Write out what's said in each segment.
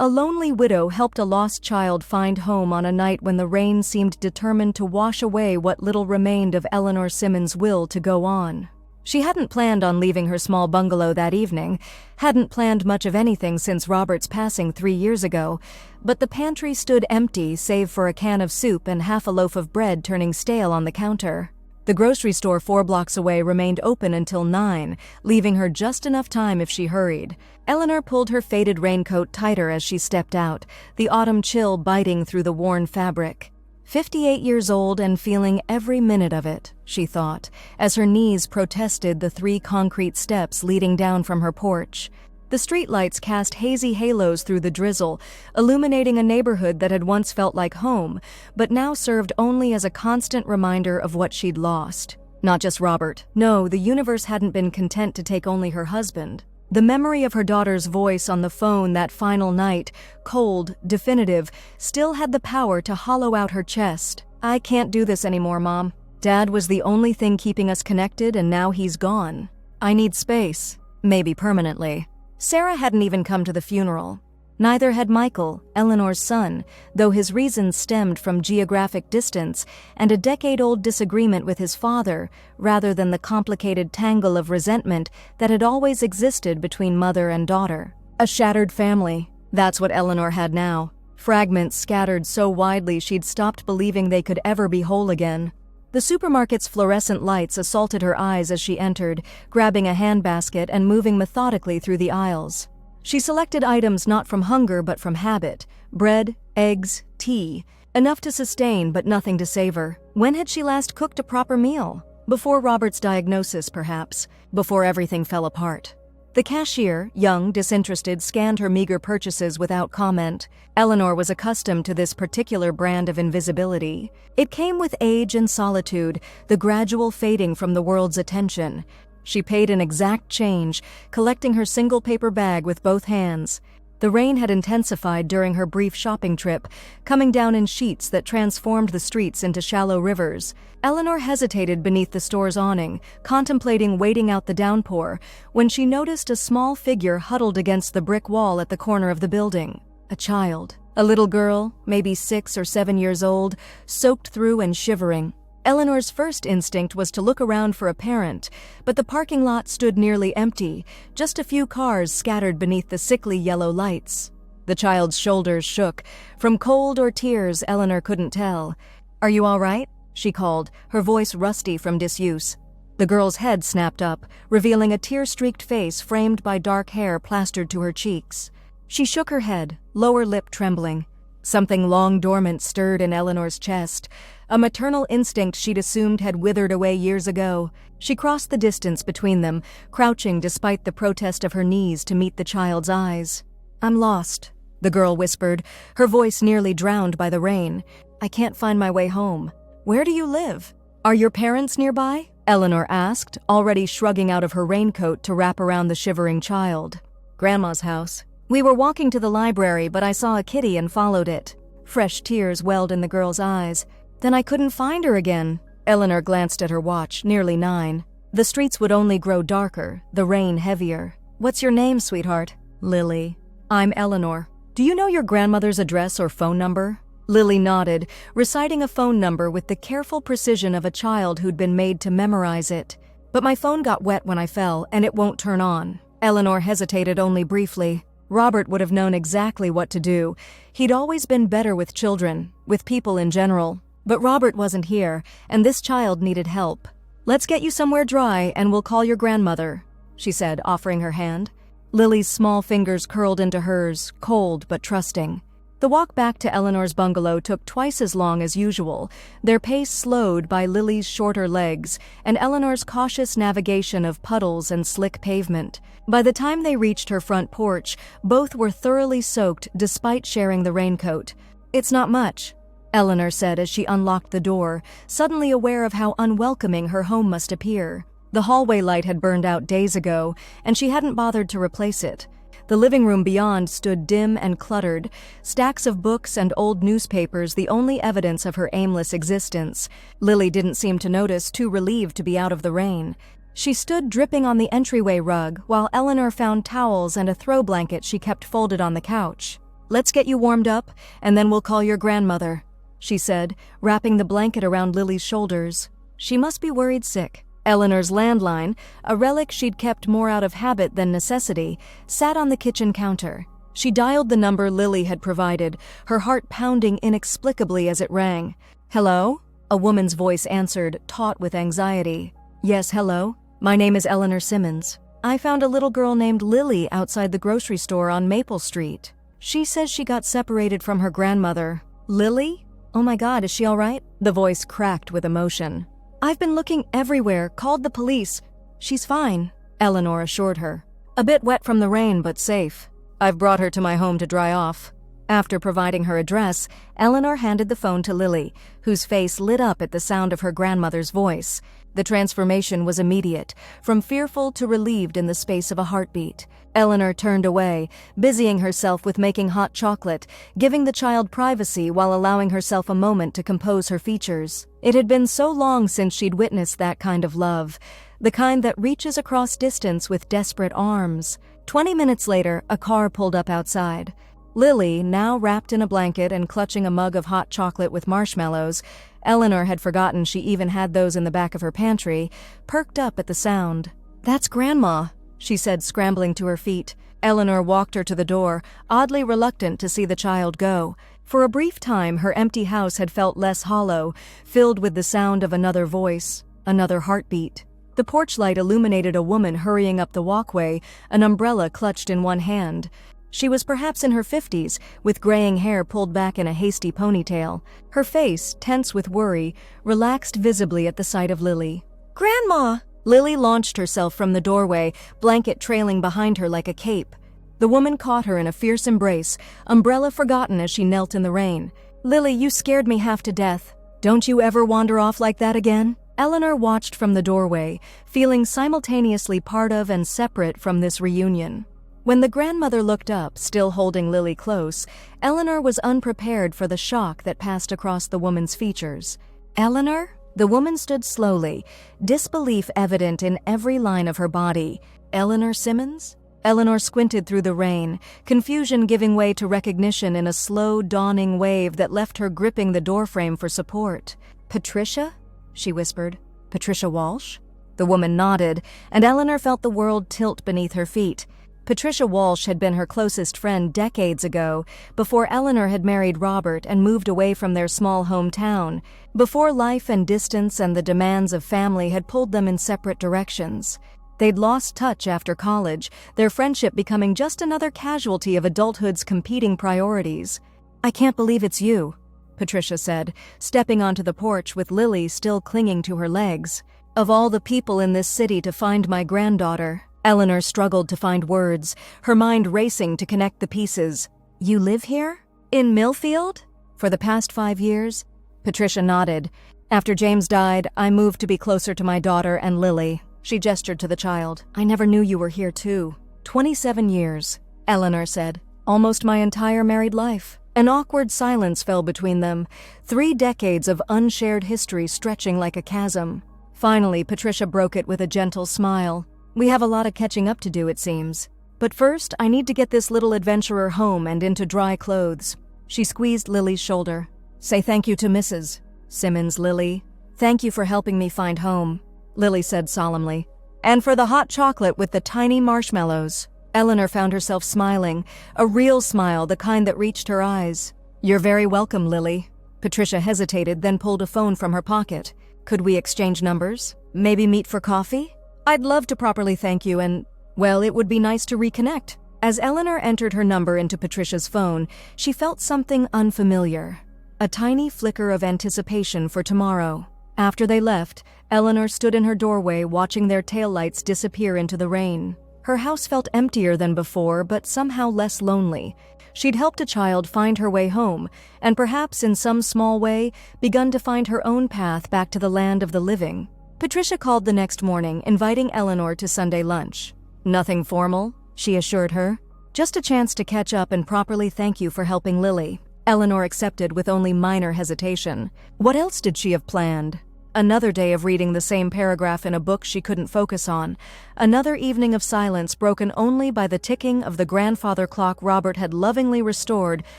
A lonely widow helped a lost child find home on a night when the rain seemed determined to wash away what little remained of Eleanor Simmons' will to go on. She hadn't planned on leaving her small bungalow that evening, hadn't planned much of anything since Robert's passing 3 years ago, but the pantry stood empty save for a can of soup and half a loaf of bread turning stale on the counter. The grocery store 4 blocks away remained open until 9, leaving her just enough time if she hurried. Eleanor pulled her faded raincoat tighter as she stepped out, the autumn chill biting through the worn fabric. 58 years old and feeling every minute of it, she thought, as her knees protested the 3 concrete steps leading down from her porch. The streetlights cast hazy halos through the drizzle, illuminating a neighborhood that had once felt like home, but now served only as a constant reminder of what she'd lost. Not just Robert. No, the universe hadn't been content to take only her husband. The memory of her daughter's voice on the phone that final night, cold, definitive, still had the power to hollow out her chest. "I can't do this anymore, Mom. Dad was the only thing keeping us connected and now he's gone. I need space. Maybe permanently." Sarah hadn't even come to the funeral. Neither had Michael, Eleanor's son, though his reasons stemmed from geographic distance and a decade-old disagreement with his father, rather than the complicated tangle of resentment that had always existed between mother and daughter. A shattered family. That's what Eleanor had now. Fragments scattered so widely she'd stopped believing they could ever be whole again. The supermarket's fluorescent lights assaulted her eyes as she entered, grabbing a handbasket and moving methodically through the aisles. She selected items not from hunger but from habit: bread, eggs, tea. Enough to sustain but nothing to savor. When had she last cooked a proper meal? Before Robert's diagnosis, perhaps. Before everything fell apart. The cashier, young, disinterested, scanned her meager purchases without comment. Eleanor was accustomed to this particular brand of invisibility. It came with age and solitude, the gradual fading from the world's attention. She paid an exact change, collecting her single paper bag with both hands. The rain had intensified during her brief shopping trip, coming down in sheets that transformed the streets into shallow rivers. Eleanor hesitated beneath the store's awning, contemplating waiting out the downpour, when she noticed a small figure huddled against the brick wall at the corner of the building. A child. A little girl, maybe 6 or 7 years old, soaked through and shivering. Eleanor's first instinct was to look around for a parent, but the parking lot stood nearly empty, just a few cars scattered beneath the sickly yellow lights. The child's shoulders shook. From cold or tears, Eleanor couldn't tell. "Are you all right?" she called, her voice rusty from disuse. The girl's head snapped up, revealing a tear-streaked face framed by dark hair plastered to her cheeks. She shook her head, lower lip trembling. Something long dormant stirred in Eleanor's chest, a maternal instinct she'd assumed had withered away years ago. She crossed the distance between them, crouching despite the protest of her knees to meet the child's eyes. "I'm lost," the girl whispered, her voice nearly drowned by the rain. "I can't find my way home." "Where do you live?" "Are your parents nearby?" Eleanor asked, already shrugging out of her raincoat to wrap around the shivering child. "Grandma's house. We were walking to the library, but I saw a kitty and followed it." Fresh tears welled in the girl's eyes. "Then I couldn't find her again." Eleanor glanced at her watch, nearly 9. The streets would only grow darker, the rain heavier. "What's your name, sweetheart?" "Lily." "I'm Eleanor. Do you know your grandmother's address or phone number?" Lily nodded, reciting a phone number with the careful precision of a child who'd been made to memorize it. "But my phone got wet when I fell, and it won't turn on." Eleanor hesitated only briefly. Robert would have known exactly what to do. He'd always been better with children, with people in general. But Robert wasn't here, and this child needed help. "Let's get you somewhere dry, and we'll call your grandmother," she said, offering her hand. Lily's small fingers curled into hers, cold but trusting. The walk back to Eleanor's bungalow took twice as long as usual, their pace slowed by Lily's shorter legs and Eleanor's cautious navigation of puddles and slick pavement. By the time they reached her front porch, both were thoroughly soaked despite sharing the raincoat. "It's not much," Eleanor said as she unlocked the door, suddenly aware of how unwelcoming her home must appear. The hallway light had burned out days ago, and she hadn't bothered to replace it. The living room beyond stood dim and cluttered, stacks of books and old newspapers the only evidence of her aimless existence. Lily didn't seem to notice, too relieved to be out of the rain. She stood dripping on the entryway rug while Eleanor found towels and a throw blanket she kept folded on the couch. Let's get you warmed up, and then we'll call your grandmother," she said, wrapping the blanket around Lily's shoulders. She must be worried sick. Eleanor's landline, a relic she'd kept more out of habit than necessity, sat on the kitchen counter. She dialed the number Lily had provided, her heart pounding inexplicably as it rang. "Hello?" A woman's voice answered, taut with anxiety. "Yes, hello. My name is Eleanor Simmons. I found a little girl named Lily outside the grocery store on Maple Street. She says she got separated from her grandmother." "Lily? Oh my God, is she all right?" The voice cracked with emotion. "I've been looking everywhere, called the police. She's fine," Eleanor assured her. "A bit wet from the rain, but safe. I've brought her to my home to dry off." After providing her address, Eleanor handed the phone to Lily, whose face lit up at the sound of her grandmother's voice. The transformation was immediate, from fearful to relieved in the space of a heartbeat. Eleanor turned away, busying herself with making hot chocolate, giving the child privacy while allowing herself a moment to compose her features. It had been so long since she'd witnessed that kind of love, the kind that reaches across distance with desperate arms. 20 minutes later, a car pulled up outside. Lily, now wrapped in a blanket and clutching a mug of hot chocolate with marshmallows — Eleanor had forgotten she even had those in the back of her pantry — perked up at the sound. "That's Grandma," she said, scrambling to her feet. Eleanor walked her to the door, oddly reluctant to see the child go. For a brief time, her empty house had felt less hollow, filled with the sound of another voice, another heartbeat. The porch light illuminated a woman hurrying up the walkway, an umbrella clutched in one hand. She was perhaps in her 50s, with graying hair pulled back in a hasty ponytail. Her face, tense with worry, relaxed visibly at the sight of Lily. "Grandma!" Lily launched herself from the doorway, blanket trailing behind her like a cape. The woman caught her in a fierce embrace, umbrella forgotten as she knelt in the rain. "Lily, you scared me half to death. Don't you ever wander off like that again?" Eleanor watched from the doorway, feeling simultaneously part of and separate from this reunion. When the grandmother looked up, still holding Lily close, Eleanor was unprepared for the shock that passed across the woman's features. "Eleanor?" The woman stood slowly, disbelief evident in every line of her body. "Eleanor Simmons?" Eleanor squinted through the rain, confusion giving way to recognition in a slow, dawning wave that left her gripping the doorframe for support. "Patricia?" she whispered. "Patricia Walsh?" The woman nodded, and Eleanor felt the world tilt beneath her feet. Patricia Walsh had been her closest friend decades ago, before Eleanor had married Robert and moved away from their small hometown, before life and distance and the demands of family had pulled them in separate directions. They'd lost touch after college, their friendship becoming just another casualty of adulthood's competing priorities. "I can't believe it's you," Patricia said, stepping onto the porch with Lily still clinging to her legs. "Of all the people in this city to find my granddaughter." Eleanor struggled to find words, her mind racing to connect the pieces. "You live here? In Millfield? For the past 5 years?" Patricia nodded. "After James died, I moved to be closer to my daughter and Lily." She gestured to the child. "I never knew you were here too." 27 years, Eleanor said. "Almost my entire married life." An awkward silence fell between them, 3 decades of unshared history stretching like a chasm. Finally, Patricia broke it with a gentle smile. "We have a lot of catching up to do, it seems. But first, I need to get this little adventurer home and into dry clothes." She squeezed Lily's shoulder. "Say thank you to Mrs. Simmons, Lily. Thank you for helping me find home," Lily said solemnly. "And for the hot chocolate with the tiny marshmallows." Eleanor found herself smiling, a real smile, the kind that reached her eyes. "You're very welcome, Lily." Patricia hesitated, then pulled a phone from her pocket. "Could we exchange numbers? Maybe meet for coffee? I'd love to properly thank you and, well, it would be nice to reconnect." As Eleanor entered her number into Patricia's phone, she felt something unfamiliar. A tiny flicker of anticipation for tomorrow. After they left, Eleanor stood in her doorway watching their taillights disappear into the rain. Her house felt emptier than before, but somehow less lonely. She'd helped a child find her way home, and perhaps in some small way begun to find her own path back to the land of the living. Patricia called the next morning, inviting Eleanor to Sunday lunch. "Nothing formal," she assured her. "Just a chance to catch up and properly thank you for helping Lily." Eleanor accepted with only minor hesitation. What else did she have planned? Another day of reading the same paragraph in a book she couldn't focus on. Another evening of silence broken only by the ticking of the grandfather clock Robert had lovingly restored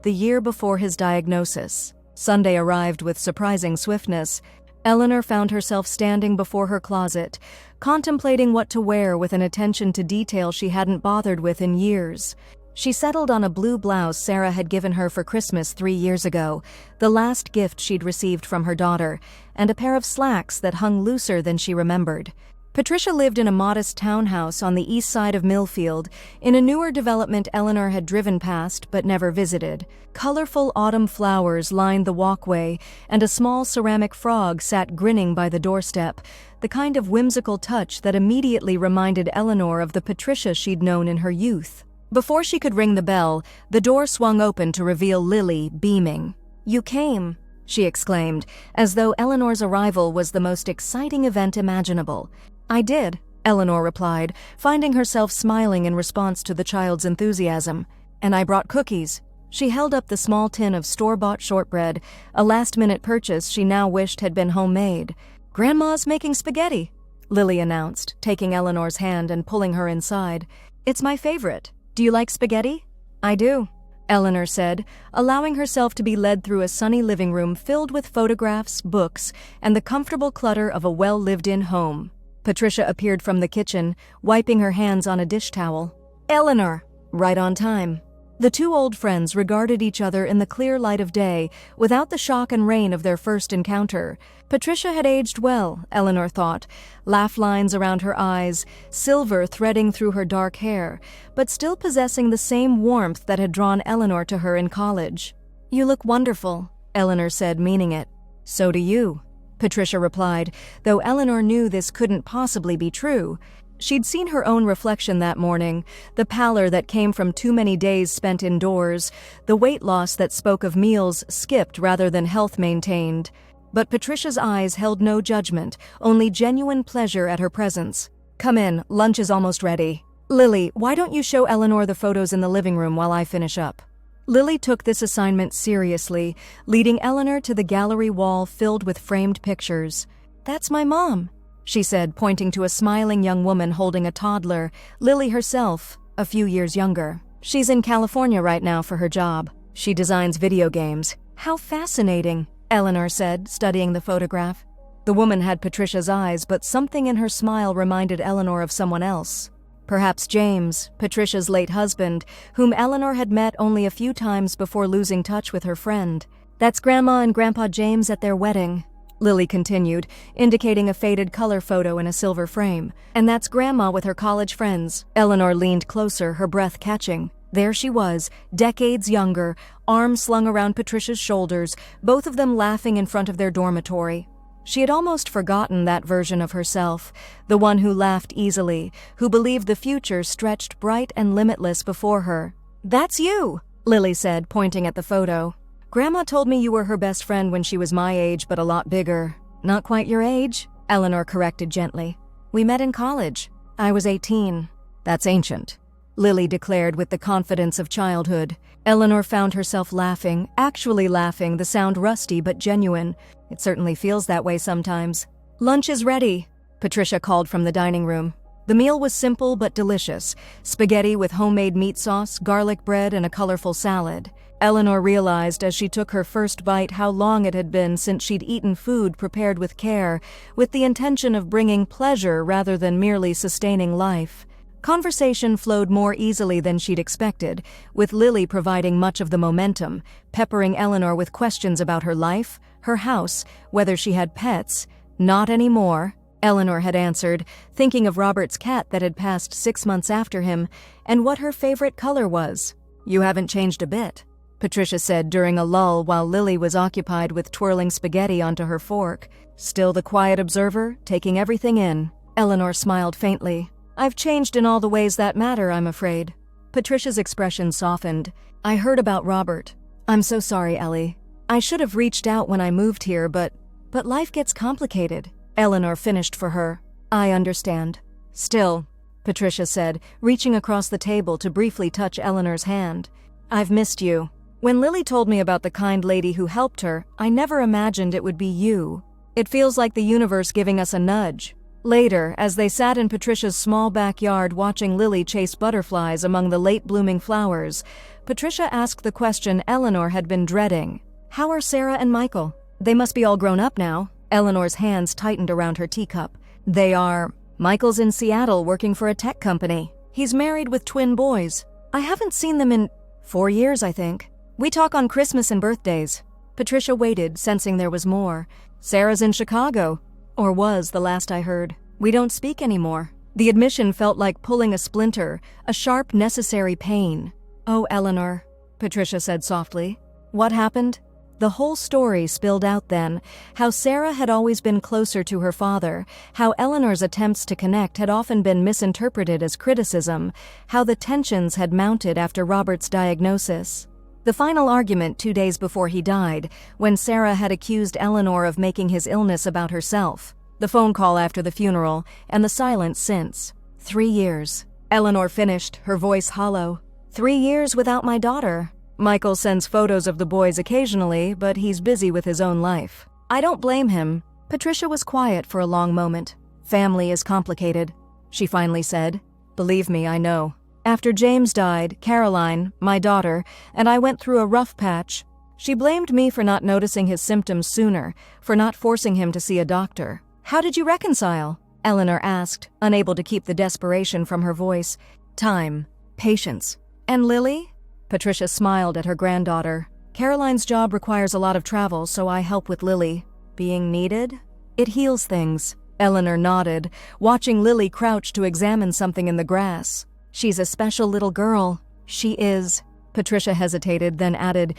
the year before his diagnosis. Sunday arrived with surprising swiftness. Eleanor found herself standing before her closet, contemplating what to wear with an attention to detail she hadn't bothered with in years. She settled on a blue blouse Sarah had given her for Christmas 3 years ago, the last gift she'd received from her daughter, and a pair of slacks that hung looser than she remembered. Patricia lived in a modest townhouse on the east side of Millfield, in a newer development Eleanor had driven past but never visited. Colorful autumn flowers lined the walkway, and a small ceramic frog sat grinning by the doorstep, the kind of whimsical touch that immediately reminded Eleanor of the Patricia she'd known in her youth. Before she could ring the bell, the door swung open to reveal Lily, beaming. "You came," she exclaimed, as though Eleanor's arrival was the most exciting event imaginable. "I did," Eleanor replied, finding herself smiling in response to the child's enthusiasm. "And I brought cookies." She held up the small tin of store-bought shortbread, a last-minute purchase she now wished had been homemade. "Grandma's making spaghetti," Lily announced, taking Eleanor's hand and pulling her inside. "It's my favorite. Do you like spaghetti?" "I do," Eleanor said, allowing herself to be led through a sunny living room filled with photographs, books, and the comfortable clutter of a well-lived-in home. Patricia appeared from the kitchen, wiping her hands on a dish towel. "Eleanor!" Right on time. The two old friends regarded each other in the clear light of day, without the shock and rain of their first encounter. Patricia had aged well, Eleanor thought, laugh lines around her eyes, silver threading through her dark hair, but still possessing the same warmth that had drawn Eleanor to her in college. "You look wonderful," Eleanor said, meaning it. "So do you," Patricia replied, though Eleanor knew this couldn't possibly be true. She'd seen her own reflection that morning, the pallor that came from too many days spent indoors, the weight loss that spoke of meals skipped rather than health maintained. But Patricia's eyes held no judgment, only genuine pleasure at her presence. "Come in, lunch is almost ready. Lily, why don't you show Eleanor the photos in the living room while I finish up?" Lily took this assignment seriously, leading Eleanor to the gallery wall filled with framed pictures. "That's my mom," she said, pointing to a smiling young woman holding a toddler, Lily herself, a few years younger. "She's in California right now for her job. She designs video games." "How fascinating," Eleanor said, studying the photograph. The woman had Patricia's eyes, but something in her smile reminded Eleanor of someone else. Perhaps James, Patricia's late husband, whom Eleanor had met only a few times before losing touch with her friend. "That's Grandma and Grandpa James at their wedding," Lily continued, indicating a faded color photo in a silver frame. "And that's Grandma with her college friends." Eleanor leaned closer, her breath catching. There she was, decades younger, arms slung around Patricia's shoulders, both of them laughing in front of their dormitory. She had almost forgotten that version of herself, the one who laughed easily, who believed the future stretched bright and limitless before her. "That's you," Lily said, pointing at the photo. "Grandma told me you were her best friend when she was my age, but a lot bigger." "Not quite your age," Eleanor corrected gently. "We met in college. I was 18. "That's ancient," Lily declared with the confidence of childhood. Eleanor found herself laughing, actually laughing, the sound rusty but genuine. It certainly feels that way sometimes. "Lunch is ready," Patricia called from the dining room. The meal was simple but delicious, spaghetti with homemade meat sauce, garlic bread, and a colorful salad. Eleanor realized as she took her first bite how long it had been since she'd eaten food prepared with care, with the intention of bringing pleasure rather than merely sustaining life. Conversation flowed more easily than she'd expected, with Lily providing much of the momentum, peppering Eleanor with questions about her life, her house, whether she had pets. "Not anymore," Eleanor had answered, thinking of Robert's cat that had passed 6 months after him, and what her favorite color was. "You haven't changed a bit," Patricia said during a lull while Lily was occupied with twirling spaghetti onto her fork. "Still the quiet observer, taking everything in." Eleanor smiled faintly. "I've changed in all the ways that matter, I'm afraid." Patricia's expression softened. "I heard about Robert. I'm so sorry, Ellie. I should have reached out when I moved here, but life gets complicated." Eleanor finished for her. "I understand." "Still," Patricia said, reaching across the table to briefly touch Eleanor's hand. "I've missed you. When Lily told me about the kind lady who helped her, I never imagined it would be you." It feels like the universe giving us a nudge. Later, as they sat in Patricia's small backyard watching Lily chase butterflies among the late-blooming flowers, Patricia asked the question Eleanor had been dreading. How are Sarah and Michael? They must be all grown up now. Eleanor's hands tightened around her teacup. They are. Michael's in Seattle working for a tech company. He's married with twin boys. I haven't seen them in 4 years, I think. We talk on Christmas and birthdays. Patricia waited, sensing there was more. Sarah's in Chicago. Or was, the last I heard. We don't speak anymore. The admission felt like pulling a splinter, a sharp, necessary pain. Oh, Eleanor, Patricia said softly. What happened? The whole story spilled out then, how Sarah had always been closer to her father, how Eleanor's attempts to connect had often been misinterpreted as criticism, how the tensions had mounted after Robert's diagnosis. The final argument 2 days before he died, when Sarah had accused Eleanor of making his illness about herself. The phone call after the funeral, and the silence since. 3 years. Eleanor finished, her voice hollow. 3 years without my daughter. Michael sends photos of the boys occasionally, but he's busy with his own life. I don't blame him. Patricia was quiet for a long moment. Family is complicated, she finally said. Believe me, I know. After James died, Caroline, my daughter, and I went through a rough patch. She blamed me for not noticing his symptoms sooner, for not forcing him to see a doctor. How did you reconcile? Eleanor asked, unable to keep the desperation from her voice. Time. Patience. And Lily? Patricia smiled at her granddaughter. Caroline's job requires a lot of travel, so I help with Lily. Being needed? It heals things. Eleanor nodded, watching Lily crouch to examine something in the grass. She's a special little girl. She is. Patricia hesitated, then added,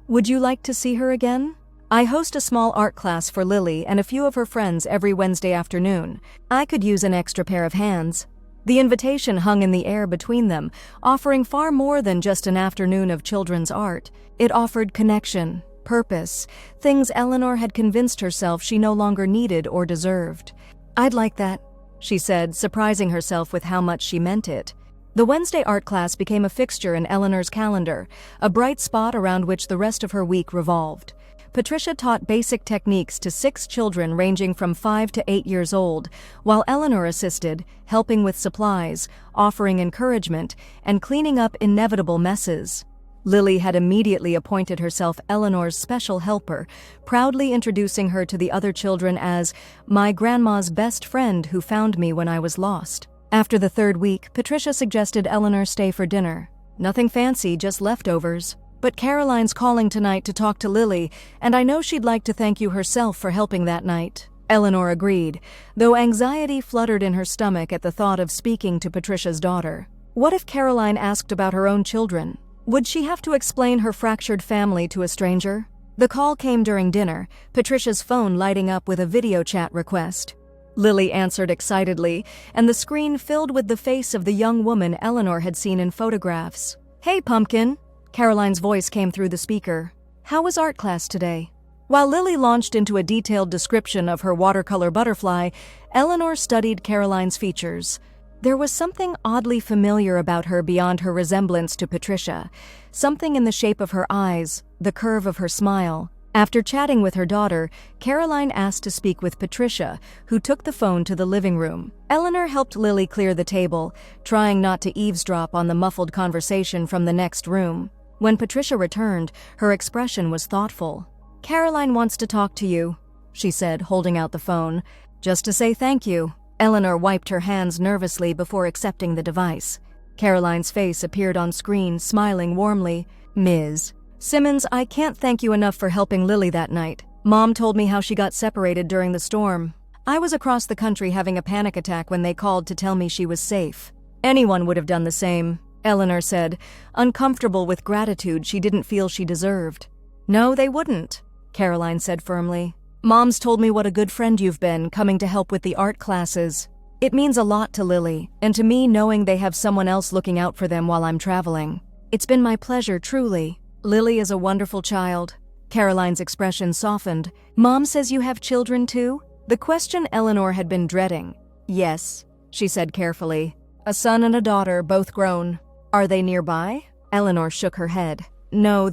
Would you like to see her again? I host a small art class for Lily and a few of her friends every Wednesday afternoon. I could use an extra pair of hands. The invitation hung in the air between them, offering far more than just an afternoon of children's art. It offered connection, purpose, things Eleanor had convinced herself she no longer needed or deserved. I'd like that, she said, surprising herself with how much she meant it. The Wednesday art class became a fixture in Eleanor's calendar, a bright spot around which the rest of her week revolved. Patricia taught basic techniques to 6 children ranging from 5 to 8 years old, while Eleanor assisted, helping with supplies, offering encouragement, and cleaning up inevitable messes. Lily had immediately appointed herself Eleanor's special helper, proudly introducing her to the other children as my grandma's best friend who found me when I was lost. After the 3rd week, Patricia suggested Eleanor stay for dinner. Nothing fancy, just leftovers. But Caroline's calling tonight to talk to Lily, and I know she'd like to thank you herself for helping that night. Eleanor agreed, though anxiety fluttered in her stomach at the thought of speaking to Patricia's daughter. What if Caroline asked about her own children? Would she have to explain her fractured family to a stranger? The call came during dinner, Patricia's phone lighting up with a video chat request. Lily answered excitedly, and the screen filled with the face of the young woman Eleanor had seen in photographs. Hey, Pumpkin! Caroline's voice came through the speaker. How was art class today? While Lily launched into a detailed description of her watercolor butterfly, Eleanor studied Caroline's features. There was something oddly familiar about her beyond her resemblance to Patricia, something in the shape of her eyes, the curve of her smile. After chatting with her daughter, Caroline asked to speak with Patricia, who took the phone to the living room. Eleanor helped Lily clear the table, trying not to eavesdrop on the muffled conversation from the next room. When Patricia returned, her expression was thoughtful. Caroline wants to talk to you, she said, holding out the phone. Just to say thank you. Eleanor wiped her hands nervously before accepting the device. Caroline's face appeared on screen, smiling warmly. Ms. Simmons, I can't thank you enough for helping Lily that night. Mom told me how she got separated during the storm. I was across the country having a panic attack when they called to tell me she was safe. Anyone would have done the same, Eleanor said, uncomfortable with gratitude she didn't feel she deserved. No, they wouldn't, Caroline said firmly. Mom's told me what a good friend you've been, coming to help with the art classes. It means a lot to Lily, and to me knowing they have someone else looking out for them while I'm traveling. It's been my pleasure, truly. Lily is a wonderful child. Caroline's expression softened. Mom says you have children too? The question Eleanor had been dreading. Yes, she said carefully. A son and a daughter, both grown. Are they nearby? Eleanor shook her head. No,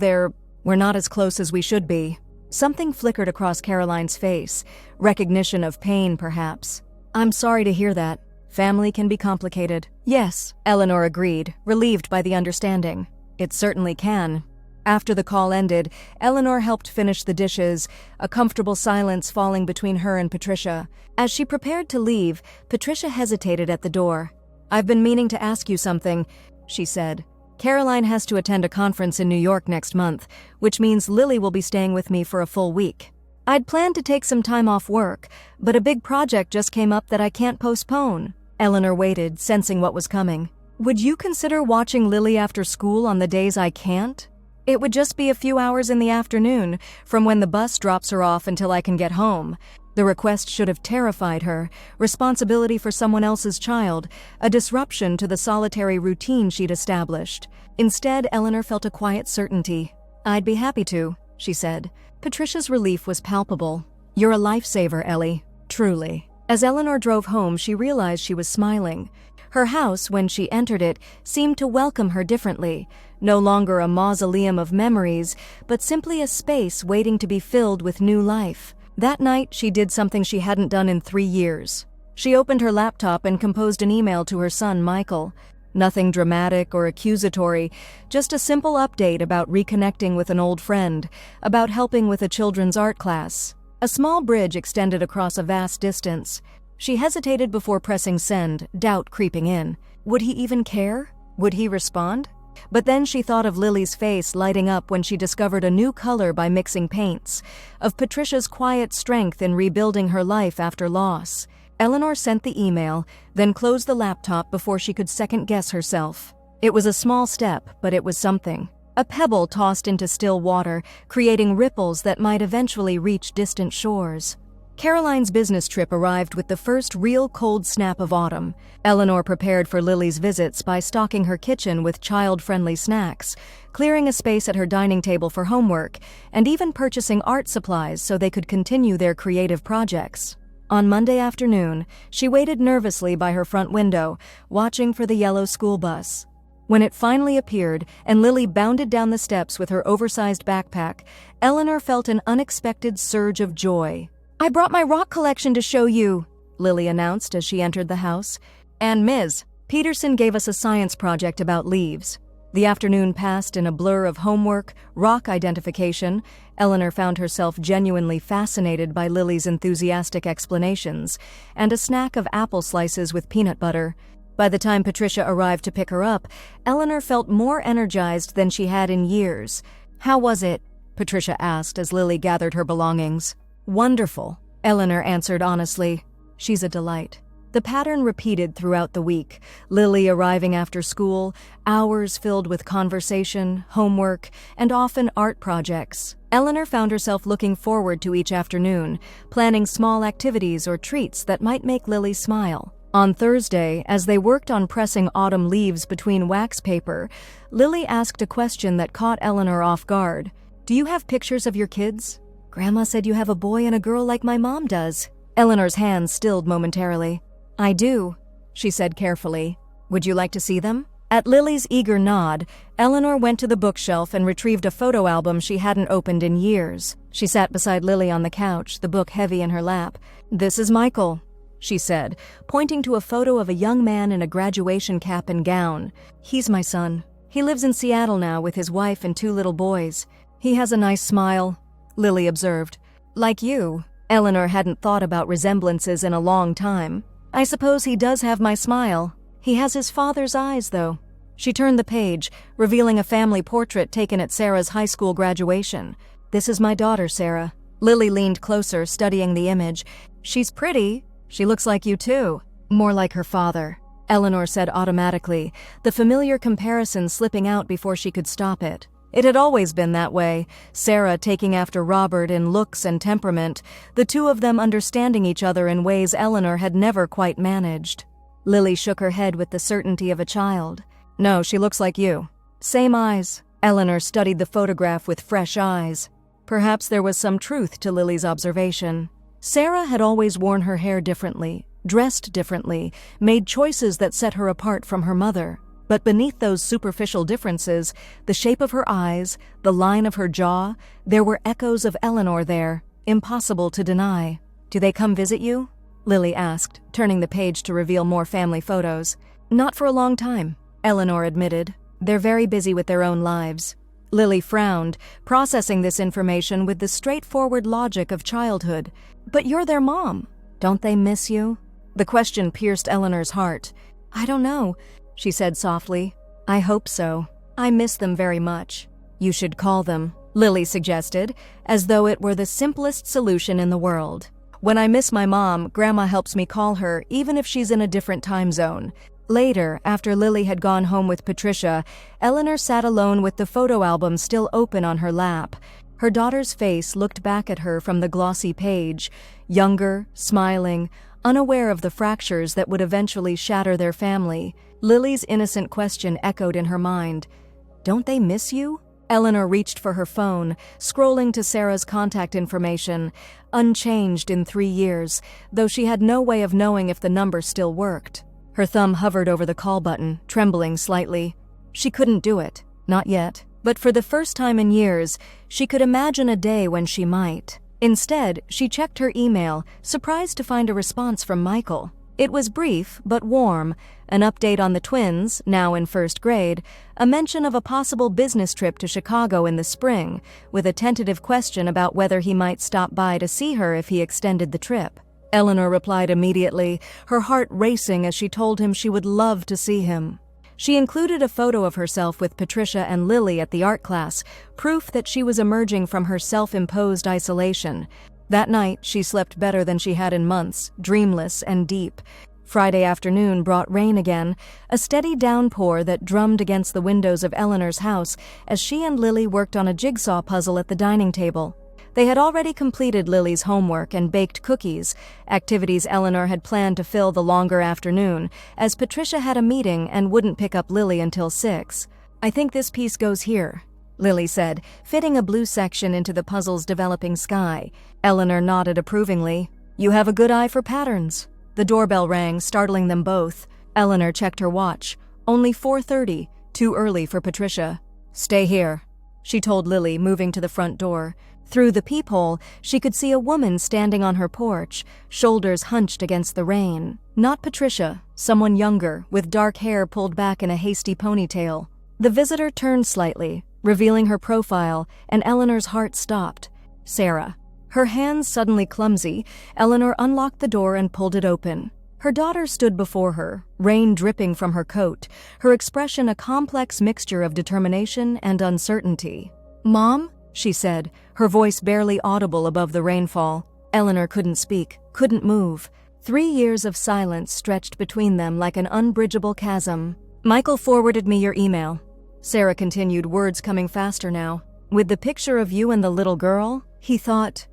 we're not as close as we should be. Something flickered across Caroline's face, recognition of pain, perhaps. "I'm sorry to hear that. Family can be complicated." "Yes," Eleanor agreed, relieved by the understanding. "It certainly can." After the call ended, Eleanor helped finish the dishes, a comfortable silence falling between her and Patricia. As she prepared to leave, Patricia hesitated at the door. "I've been meaning to ask you something," she said. "Caroline has to attend a conference in New York next month, which means Lily will be staying with me for a full week. I'd planned to take some time off work, but a big project just came up that I can't postpone." Eleanor waited, sensing what was coming. "Would you consider watching Lily after school on the days I can't? It would just be a few hours in the afternoon, from when the bus drops her off until I can get home." The request should have terrified her. Responsibility for someone else's child, a disruption to the solitary routine she'd established. Instead, Eleanor felt a quiet certainty. "I'd be happy to," she said. Patricia's relief was palpable. "You're a lifesaver, Ellie. Truly." As Eleanor drove home, she realized she was smiling. Her house, when she entered it, seemed to welcome her differently. No longer a mausoleum of memories, but simply a space waiting to be filled with new life. That night, she did something she hadn't done in 3 years. She opened her laptop and composed an email to her son, Michael. Nothing dramatic or accusatory, just a simple update about reconnecting with an old friend, about helping with a children's art class. A small bridge extended across a vast distance. She hesitated before pressing send, doubt creeping in. Would he even care? Would he respond? But then she thought of Lily's face lighting up when she discovered a new color by mixing paints, of Patricia's quiet strength in rebuilding her life after loss. Eleanor sent the email, then closed the laptop before she could second-guess herself. It was a small step, but it was something. A pebble tossed into still water, creating ripples that might eventually reach distant shores. Caroline's business trip arrived with the first real cold snap of autumn. Eleanor prepared for Lily's visits by stocking her kitchen with child-friendly snacks, clearing a space at her dining table for homework, and even purchasing art supplies so they could continue their creative projects. On Monday afternoon, she waited nervously by her front window, watching for the yellow school bus. When it finally appeared and Lily bounded down the steps with her oversized backpack, Eleanor felt an unexpected surge of joy. "I brought my rock collection to show you," Lily announced as she entered the house. "And Ms. Peterson gave us a science project about leaves." The afternoon passed in a blur of homework, rock identification. Eleanor found herself genuinely fascinated by Lily's enthusiastic explanations, and a snack of apple slices with peanut butter. By the time Patricia arrived to pick her up, Eleanor felt more energized than she had in years. "How was it?" Patricia asked as Lily gathered her belongings. "Wonderful," Eleanor answered honestly. "She's a delight." The pattern repeated throughout the week, Lily arriving after school, hours filled with conversation, homework, and often art projects. Eleanor found herself looking forward to each afternoon, planning small activities or treats that might make Lily smile. On Thursday, as they worked on pressing autumn leaves between wax paper, Lily asked a question that caught Eleanor off guard. "Do you have pictures of your kids?" "Grandma said you have a boy and a girl like my mom does." Eleanor's hands stilled momentarily. "I do," she said carefully. "Would you like to see them?" At Lily's eager nod, Eleanor went to the bookshelf and retrieved a photo album she hadn't opened in years. She sat beside Lily on the couch, the book heavy in her lap. "This is Michael," she said, pointing to a photo of a young man in a graduation cap and gown. "He's my son. He lives in Seattle now with his wife and 2 little boys. He has a nice smile," Lily observed. "Like you." Eleanor hadn't thought about resemblances in a long time. "I suppose he does have my smile. He has his father's eyes, though." She turned the page, revealing a family portrait taken at Sarah's high school graduation. "This is my daughter, Sarah." Lily leaned closer, studying the image. "She's pretty. She looks like you, too." "More like her father," Eleanor said automatically, the familiar comparison slipping out before she could stop it. It had always been that way, Sarah taking after Robert in looks and temperament, the two of them understanding each other in ways Eleanor had never quite managed. Lily shook her head with the certainty of a child. "No, she looks like you." "Same eyes." Eleanor studied the photograph with fresh eyes. Perhaps there was some truth to Lily's observation. Sarah had always worn her hair differently, dressed differently, made choices that set her apart from her mother. But beneath those superficial differences, the shape of her eyes, the line of her jaw, there were echoes of Eleanor there, impossible to deny. "Do they come visit you?" Lily asked, turning the page to reveal more family photos. "Not for a long time," Eleanor admitted. "They're very busy with their own lives." Lily frowned, processing this information with the straightforward logic of childhood. "But you're their mom. Don't they miss you?" The question pierced Eleanor's heart. "I don't know," she said softly. "I hope so. I miss them very much." "You should call them," Lily suggested, as though it were the simplest solution in the world. "When I miss my mom, Grandma helps me call her, even if she's in a different time zone." Later, after Lily had gone home with Patricia, Eleanor sat alone with the photo album still open on her lap. Her daughter's face looked back at her from the glossy page, younger, smiling, unaware of the fractures that would eventually shatter their family. Lily's innocent question echoed in her mind. "Don't they miss you?" Eleanor reached for her phone, scrolling to Sarah's contact information, unchanged in 3 years, though she had no way of knowing if the number still worked. Her thumb hovered over the call button, trembling slightly. She couldn't do it, not yet, but for the first time in years, she could imagine a day when she might. Instead, she checked her email, surprised to find a response from Michael. It was brief, but warm, an update on the twins, now in first grade, a mention of a possible business trip to Chicago in the spring, with a tentative question about whether he might stop by to see her if he extended the trip. Eleanor replied immediately, her heart racing as she told him she would love to see him. She included a photo of herself with Patricia and Lily at the art class, proof that she was emerging from her self-imposed isolation. That night, she slept better than she had in months, dreamless and deep. Friday afternoon brought rain again, a steady downpour that drummed against the windows of Eleanor's house as she and Lily worked on a jigsaw puzzle at the dining table. They had already completed Lily's homework and baked cookies, activities Eleanor had planned to fill the longer afternoon, as Patricia had a meeting and wouldn't pick up Lily until 6. "I think this piece goes here," Lily said, fitting a blue section into the puzzle's developing sky. Eleanor nodded approvingly. "You have a good eye for patterns." The doorbell rang, startling them both. Eleanor checked her watch. Only 4:30, too early for Patricia. "Stay here," she told Lily, moving to the front door. Through the peephole, she could see a woman standing on her porch, shoulders hunched against the rain. Not Patricia, someone younger, with dark hair pulled back in a hasty ponytail. The visitor turned slightly, revealing her profile, and Eleanor's heart stopped. Sarah. Her hands suddenly clumsy, Eleanor unlocked the door and pulled it open. Her daughter stood before her, rain dripping from her coat, her expression a complex mixture of determination and uncertainty. "Mom?" she said, her voice barely audible above the rainfall. Eleanor couldn't speak, couldn't move. 3 years of silence stretched between them like an unbridgeable chasm. "Michael forwarded me your email," Sarah continued, words coming faster now. "With the picture of you and the little girl, he thought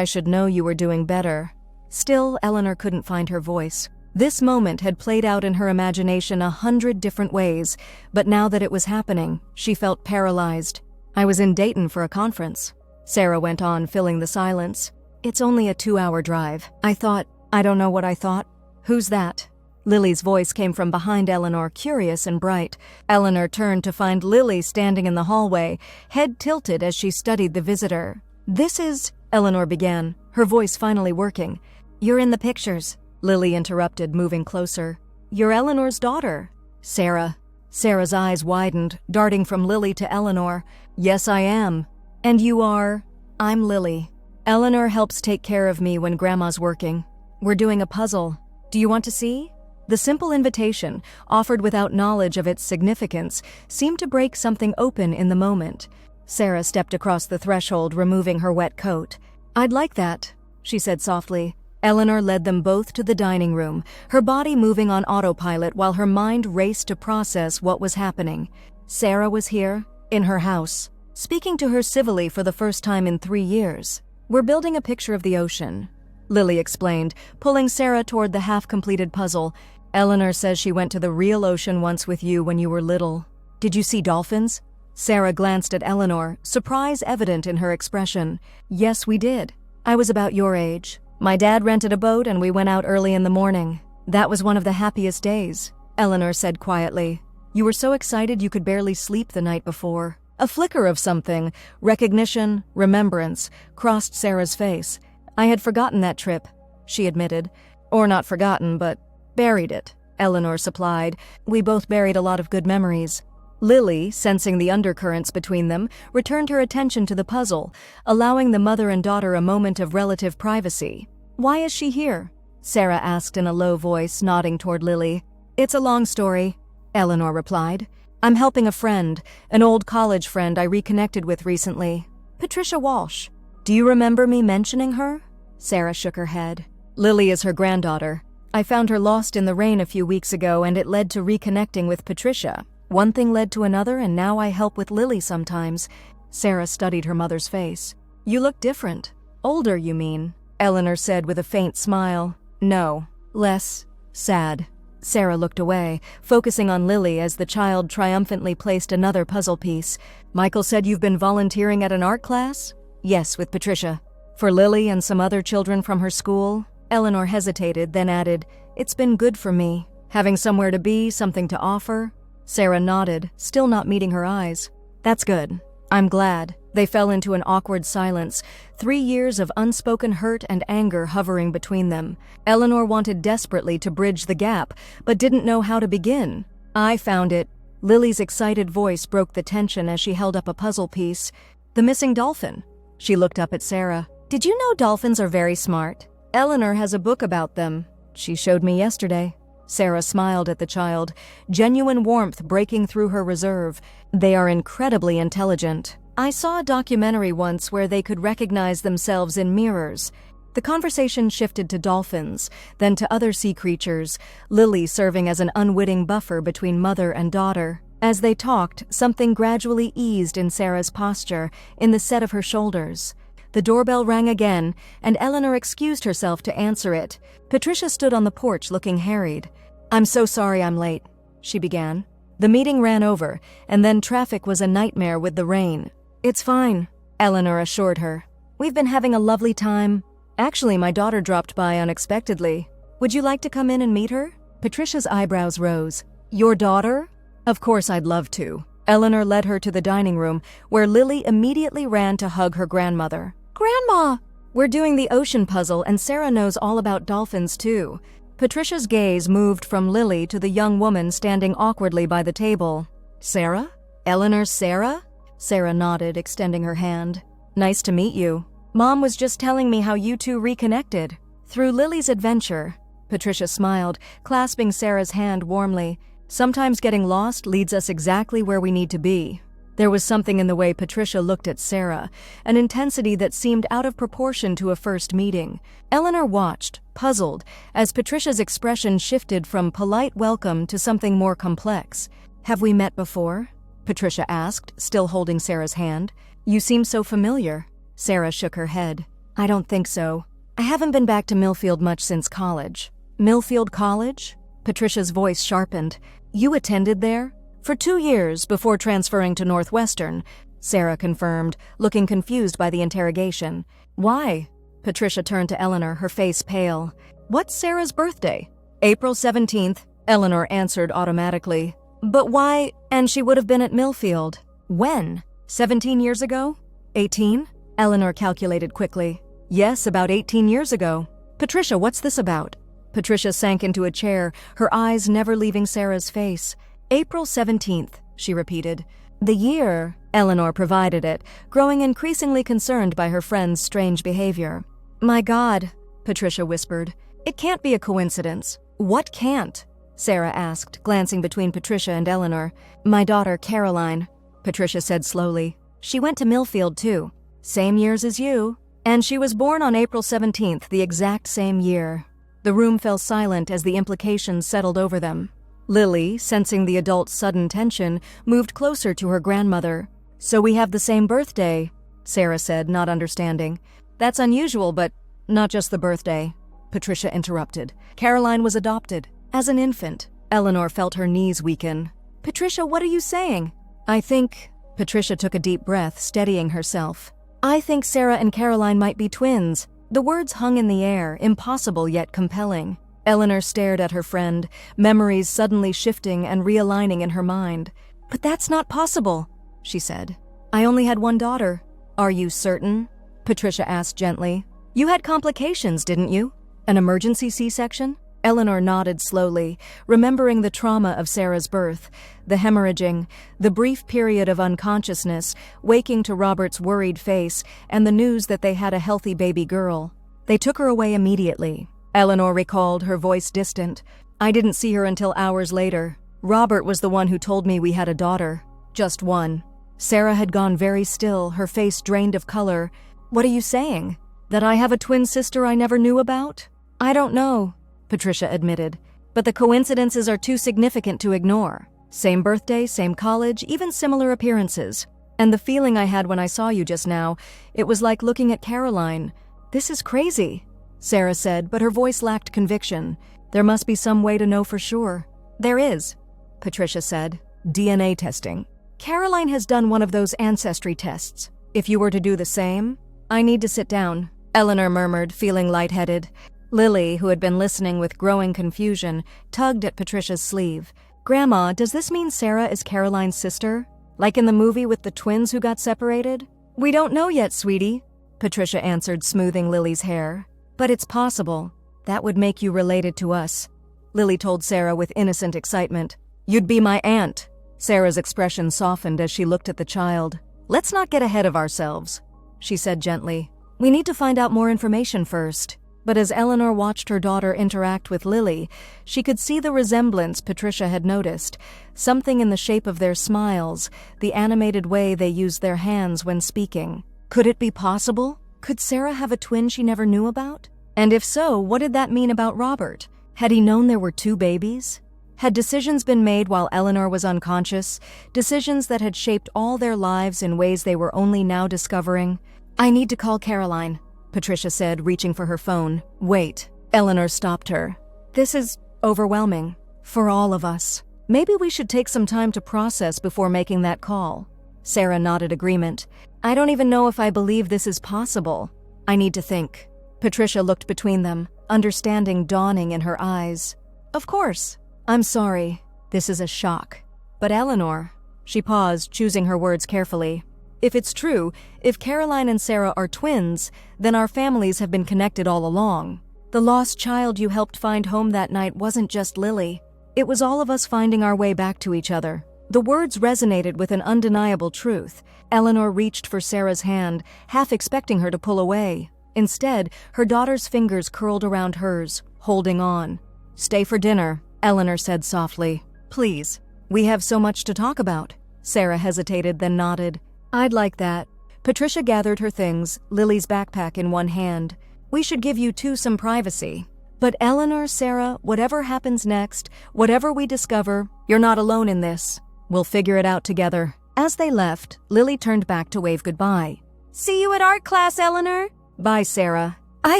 I should know you were doing better." Still, Eleanor couldn't find her voice. This moment had played out in her imagination 100 different ways, but now that it was happening, she felt paralyzed. "I was in Dayton for a conference," Sarah went on, filling the silence. "It's only a 2-hour drive. I don't know what I thought." "Who's that?" Lily's voice came from behind Eleanor, curious and bright. Eleanor turned to find Lily standing in the hallway, head tilted as she studied the visitor. "This is," Eleanor began, her voice finally working. "You're in the pictures," Lily interrupted, moving closer. "You're Eleanor's daughter." "Sarah." Sarah's eyes widened, darting from Lily to Eleanor. "Yes, I am." "And you are?" "I'm Lily. Eleanor helps take care of me when Grandma's working. We're doing a puzzle. Do you want to see?" The simple invitation, offered without knowledge of its significance, seemed to break something open in the moment. Sarah stepped across the threshold, removing her wet coat. "I'd like that," she said softly. Eleanor led them both to the dining room, her body moving on autopilot while her mind raced to process what was happening. Sarah was here, in her house, speaking to her civilly for the first time in 3 years. "We're building a picture of the ocean," Lily explained, pulling Sarah toward the half-completed puzzle. "Eleanor says she went to the real ocean once with you when you were little. Did you see dolphins?" Sarah glanced at Eleanor, surprise evident in her expression. "Yes, we did. I was about your age. My dad rented a boat and we went out early in the morning. That was one of the happiest days," Eleanor said quietly. You were so excited you could barely sleep the night before. A flicker of something, recognition, remembrance, crossed Sarah's face. I had forgotten that trip, she admitted. Or not forgotten, but buried it, Eleanor supplied. We both buried a lot of good memories. Lily, sensing the undercurrents between them, returned her attention to the puzzle, allowing the mother and daughter a moment of relative privacy. Why is she here? Sarah asked in a low voice, nodding toward Lily. It's a long story, Eleanor replied. I'm helping a friend, an old college friend I reconnected with recently. Patricia Walsh. Do you remember me mentioning her? Sarah shook her head. Lily is her granddaughter. I found her lost in the rain a few weeks ago, and it led to reconnecting with Patricia. One thing led to another, and now I help with Lily sometimes. Sarah studied her mother's face. You look different. Older, you mean? Eleanor said with a faint smile. No, less sad. Sarah looked away, focusing on Lily as the child triumphantly placed another puzzle piece. Michael said you've been volunteering at an art class? Yes, with Patricia. For Lily and some other children from her school? Eleanor hesitated, then added, It's been good for me. Having somewhere to be, something to offer. Sarah nodded, still not meeting her eyes. That's good. I'm glad. They fell into an awkward silence, 3 years of unspoken hurt and anger hovering between them. Eleanor wanted desperately to bridge the gap, but didn't know how to begin. I found it. Lily's excited voice broke the tension as she held up a puzzle piece. The missing dolphin. She looked up at Sarah. Did you know dolphins are very smart? Eleanor has a book about them. She showed me yesterday. Sarah smiled at the child, genuine warmth breaking through her reserve. They are incredibly intelligent. I saw a documentary once where they could recognize themselves in mirrors. The conversation shifted to dolphins, then to other sea creatures, Lily serving as an unwitting buffer between mother and daughter. As they talked, something gradually eased in Sarah's posture, in the set of her shoulders. The doorbell rang again, and Eleanor excused herself to answer it. Patricia stood on the porch looking harried. I'm so sorry I'm late, she began. The meeting ran over, and then traffic was a nightmare with the rain. It's fine, Eleanor assured her. We've been having a lovely time. Actually, my daughter dropped by unexpectedly. Would you like to come in and meet her? Patricia's eyebrows rose. Your daughter? Of course I'd love to. Eleanor led her to the dining room, where Lily immediately ran to hug her grandmother. Grandma! We're doing the ocean puzzle, and Sarah knows all about dolphins, too. Patricia's gaze moved from Lily to the young woman standing awkwardly by the table. Sarah? Eleanor's Sarah? Sarah nodded, extending her hand. Nice to meet you. Mom was just telling me how you two reconnected. Through Lily's adventure. Patricia smiled, clasping Sarah's hand warmly. Sometimes getting lost leads us exactly where we need to be. There was something in the way Patricia looked at Sarah, an intensity that seemed out of proportion to a first meeting. Eleanor watched, puzzled, as Patricia's expression shifted from polite welcome to something more complex. Have we met before? Patricia asked, still holding Sarah's hand. You seem so familiar. Sarah shook her head. I don't think so. I haven't been back to Millfield much since college. Millfield College? Patricia's voice sharpened. You attended there? For 2 years before transferring to Northwestern, Sarah confirmed, looking confused by the interrogation. Why? Patricia turned to Eleanor, her face pale. What's Sarah's birthday? April 17th, Eleanor answered automatically. But why? And she would have been at Millfield. When? 17 years ago? 18? Eleanor calculated quickly. Yes, about 18 years ago. Patricia, what's this about? Patricia sank into a chair, her eyes never leaving Sarah's face. April 17th, she repeated. The year, Eleanor provided it, growing increasingly concerned by her friend's strange behavior. My God, Patricia whispered. It can't be a coincidence. What can't? Sarah asked, glancing between Patricia and Eleanor. My daughter, Caroline, Patricia said slowly. She went to Millfield, too. Same years as you. And she was born on April 17th, the exact same year. The room fell silent as the implications settled over them. Lily, sensing the adult's sudden tension, moved closer to her grandmother. So we have the same birthday, Sarah said, not understanding. That's unusual, but not just the birthday, Patricia interrupted. Caroline was adopted. As an infant. Eleanor felt her knees weaken. Patricia, what are you saying? I think... Patricia took a deep breath, steadying herself. I think Sarah and Caroline might be twins. The words hung in the air, impossible yet compelling. Eleanor stared at her friend, memories suddenly shifting and realigning in her mind. "But that's not possible," she said. "I only had one daughter." "Are you certain?" Patricia asked gently. "You had complications, didn't you? An emergency C-section?" Eleanor nodded slowly, remembering the trauma of Sarah's birth, the hemorrhaging, the brief period of unconsciousness, waking to Robert's worried face, and the news that they had a healthy baby girl. "They took her away immediately," Eleanor recalled, her voice distant. "I didn't see her until hours later. Robert was the one who told me we had a daughter. Just one." Sarah had gone very still, her face drained of color. "What are you saying? That I have a twin sister I never knew about?" "I don't know," Patricia admitted, "but the coincidences are too significant to ignore. Same birthday, same college, even similar appearances. And the feeling I had when I saw you just now, it was like looking at Caroline. This is crazy," Sarah said, but her voice lacked conviction. "There must be some way to know for sure." "There is," Patricia said. "DNA testing. Caroline has done one of those ancestry tests. If you were to do the same—" "I need to sit down," Eleanor murmured, feeling lightheaded. Lily, who had been listening with growing confusion, tugged at Patricia's sleeve. "Grandma, does this mean Sarah is Caroline's sister? Like in the movie with the twins who got separated?" "We don't know yet, sweetie," Patricia answered, smoothing Lily's hair. "But it's possible. That would make you related to us," Lily told Sarah with innocent excitement. "You'd be my aunt." Sarah's expression softened as she looked at the child. "Let's not get ahead of ourselves," she said gently. "We need to find out more information first." But as Eleanor watched her daughter interact with Lily, she could see the resemblance Patricia had noticed, something in the shape of their smiles, the animated way they used their hands when speaking. Could it be possible? Could Sarah have a twin she never knew about? And if so, what did that mean about Robert? Had he known there were two babies? Had decisions been made while Eleanor was unconscious, decisions that had shaped all their lives in ways they were only now discovering? "I need to call Caroline," Patricia said, reaching for her phone. "Wait." Eleanor stopped her. "This is overwhelming. For all of us. Maybe we should take some time to process before making that call." Sarah nodded agreement. "I don't even know if I believe this is possible. I need to think." Patricia looked between them, understanding dawning in her eyes. "Of course. I'm sorry. This is a shock. But Eleanor..." She paused, choosing her words carefully. "If it's true, if Caroline and Sarah are twins, then our families have been connected all along. The lost child you helped find home that night wasn't just Lily. It was all of us finding our way back to each other." The words resonated with an undeniable truth. Eleanor reached for Sarah's hand, half expecting her to pull away. Instead, her daughter's fingers curled around hers, holding on. "Stay for dinner," Eleanor said softly. "Please. We have so much to talk about." Sarah hesitated, then nodded. "I'd like that." Patricia gathered her things, Lily's backpack in one hand. "We should give you two some privacy. But Eleanor, Sarah, whatever happens next, whatever we discover, you're not alone in this. We'll figure it out together." As they left, Lily turned back to wave goodbye. "See you at art class, Eleanor." "Bye, Sarah." "I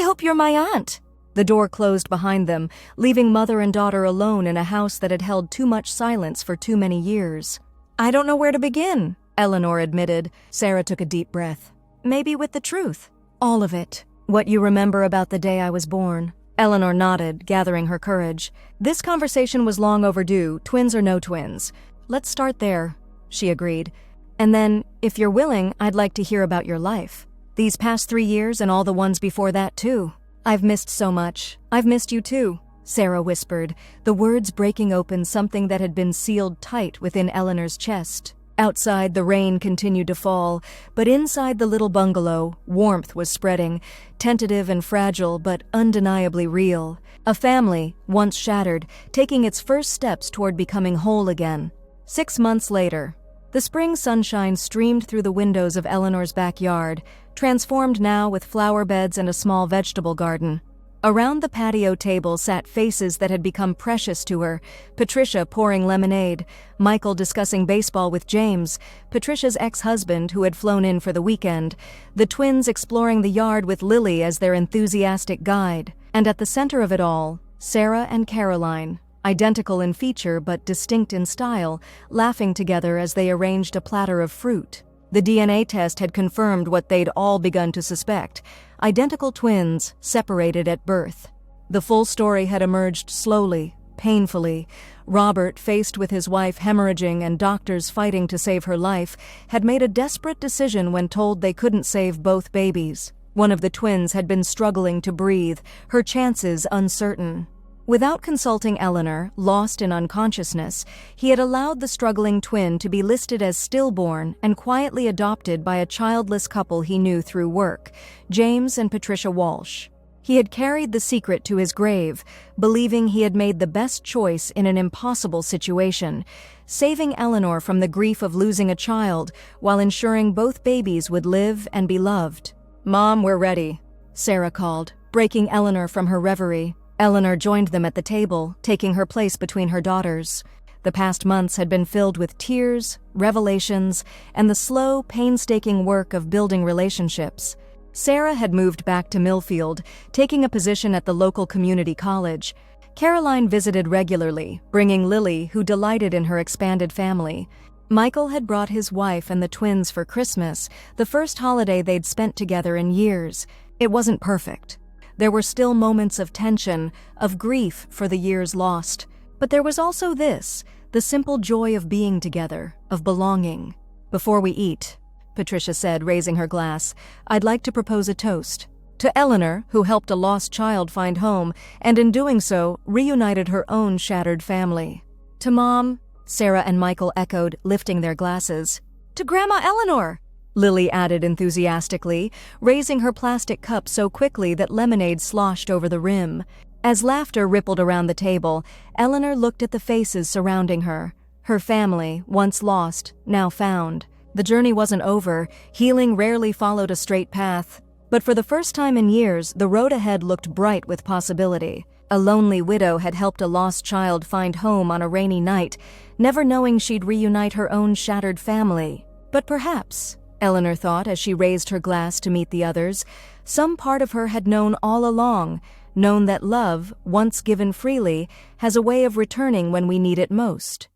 hope you're my aunt." The door closed behind them, leaving mother and daughter alone in a house that had held too much silence for too many years. "I don't know where to begin," Eleanor admitted. Sarah took a deep breath. "Maybe with the truth. All of it. What you remember about the day I was born." Eleanor nodded, gathering her courage. "This conversation was long overdue, twins or no twins. Let's start there," she agreed. "And then, if you're willing, I'd like to hear about your life. These past 3 years and all the ones before that, too. I've missed so much. I've missed you, too," Sarah whispered, the words breaking open something that had been sealed tight within Eleanor's chest. Outside, the rain continued to fall, but inside the little bungalow, warmth was spreading, tentative and fragile, but undeniably real. A family, once shattered, taking its first steps toward becoming whole again. 6 months later, the spring sunshine streamed through the windows of Eleanor's backyard, transformed now with flower beds and a small vegetable garden. Around the patio table sat faces that had become precious to her, Patricia pouring lemonade, Michael discussing baseball with James, Patricia's ex-husband who had flown in for the weekend, the twins exploring the yard with Lily as their enthusiastic guide, and at the center of it all, Sarah and Caroline, identical in feature but distinct in style, laughing together as they arranged a platter of fruit. The DNA test had confirmed what they'd all begun to suspect: identical twins separated at birth. The full story had emerged slowly, painfully. Robert, faced with his wife hemorrhaging and doctors fighting to save her life, had made a desperate decision when told they couldn't save both babies. One of the twins had been struggling to breathe, her chances uncertain. Without consulting Eleanor, lost in unconsciousness, he had allowed the struggling twin to be listed as stillborn and quietly adopted by a childless couple he knew through work, James and Patricia Walsh. He had carried the secret to his grave, believing he had made the best choice in an impossible situation, saving Eleanor from the grief of losing a child while ensuring both babies would live and be loved. "Mom, we're ready," Sarah called, breaking Eleanor from her reverie. Eleanor joined them at the table, taking her place between her daughters. The past months had been filled with tears, revelations, and the slow, painstaking work of building relationships. Sarah had moved back to Millfield, taking a position at the local community college. Caroline visited regularly, bringing Lily, who delighted in her expanded family. Michael had brought his wife and the twins for Christmas, the first holiday they'd spent together in years. It wasn't perfect. There were still moments of tension, of grief for the years lost. But there was also this, the simple joy of being together, of belonging. "Before we eat," Patricia said, raising her glass, "I'd like to propose a toast. To Eleanor, who helped a lost child find home, and in doing so, reunited her own shattered family. To Mom," Sarah and Michael echoed, lifting their glasses. "To Grandma Eleanor," Lily added enthusiastically, raising her plastic cup so quickly that lemonade sloshed over the rim. As laughter rippled around the table, Eleanor looked at the faces surrounding her. Her family, once lost, now found. The journey wasn't over, healing rarely followed a straight path. But for the first time in years, the road ahead looked bright with possibility. A lonely widow had helped a lost child find home on a rainy night, never knowing she'd reunite her own shattered family. But perhaps, Eleanor thought as she raised her glass to meet the others, some part of her had known all along, known that love, once given freely, has a way of returning when we need it most.